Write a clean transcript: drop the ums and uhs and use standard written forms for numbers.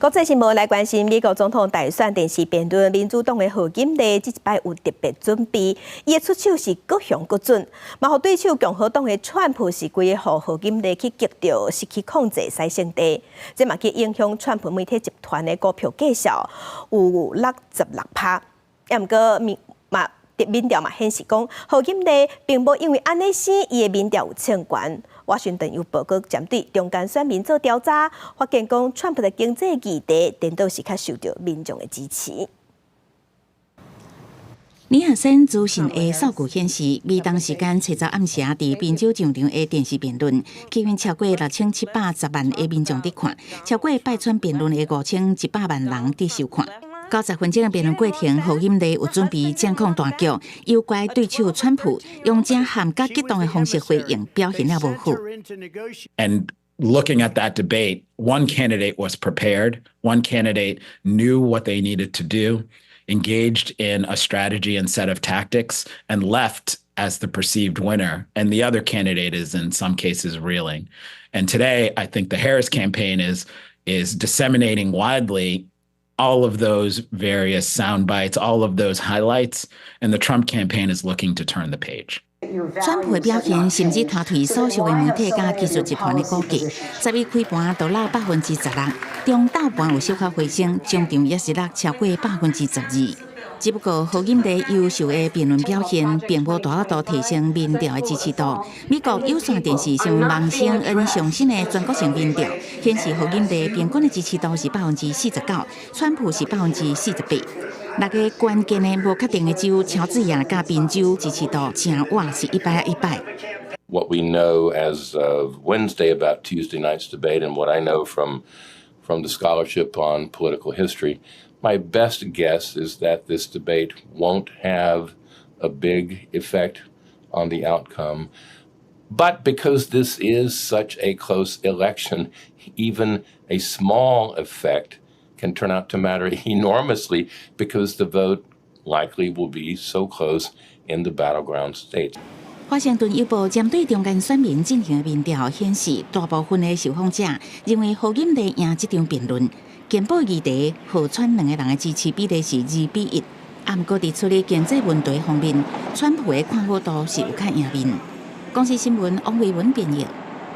国际新闻来关心美国总统大选电视辩论，民主党的贺锦丽这一摆有特别准备，伊的出手是各项各准，嘛互对手共和党的川普是规个互贺锦丽去击掉失去控制西胜地，这嘛去影响川普媒体集团的股票绩效有66%，也毋过民调嘛显示讲，贺锦丽并无因为安尼生，伊的民调有称悬。华盛顿邮报阁针对中间选民做调查，发现讲川普的经济议题，颠倒是较受到民众的支持。尼克森资讯的数据显示，美东时间7日暗时伫宾州上场的电视辩论，吸引超过6710万的民众伫看，超过拜川辩论的5100万人伫收看。90分钟的辩论过程，贺锦丽有准备掌控大局，诱拐对手川普，用正含甲激动的方式回应，表现了无好。And looking at that debate, one candidate was prepared, one candidate knew what they needed to do, engaged in a strategy and set of tactics, and left as the perceived winner. And the other candidate is in some cases reeling. And today, I think the Harris campaign is disseminating widely all of those various sound bites, all of those highlights, and the Trump campaign is looking to turn the page. 川普的表现甚至拖退所属的媒体甲技术集团的估计，11开盘就落16%，中到盘有小可回升，中场也是落超过12%。只不过，贺锦丽优秀的辩论表现，并无大幅度提升民调的支持度。美国有线电视上网声恩上新的全国性民调显示，贺锦丽平均的支持度是49%，川普是48%。六个关键的无确定的州，乔治亚甲宾州支持度正活是100%。What we know as of Wednesday about Tuesday night's debate, and what I know from the scholarship on political history. My best guess is that this debate won't have a big effect on the outcome. But because this is such a close election, even a small effect can turn out to matter enormously because the vote likely will be so close in the battleground states. 华盛顿邮报针对中间选民进行的民调显示，大部分的受访者认为贺锦丽赢这场辩论。健保议题，贺川两个人的支持比例是2:1。不过，伫处理经济问题方面，川普的看好度是有较赢面。公司新闻王维文编译。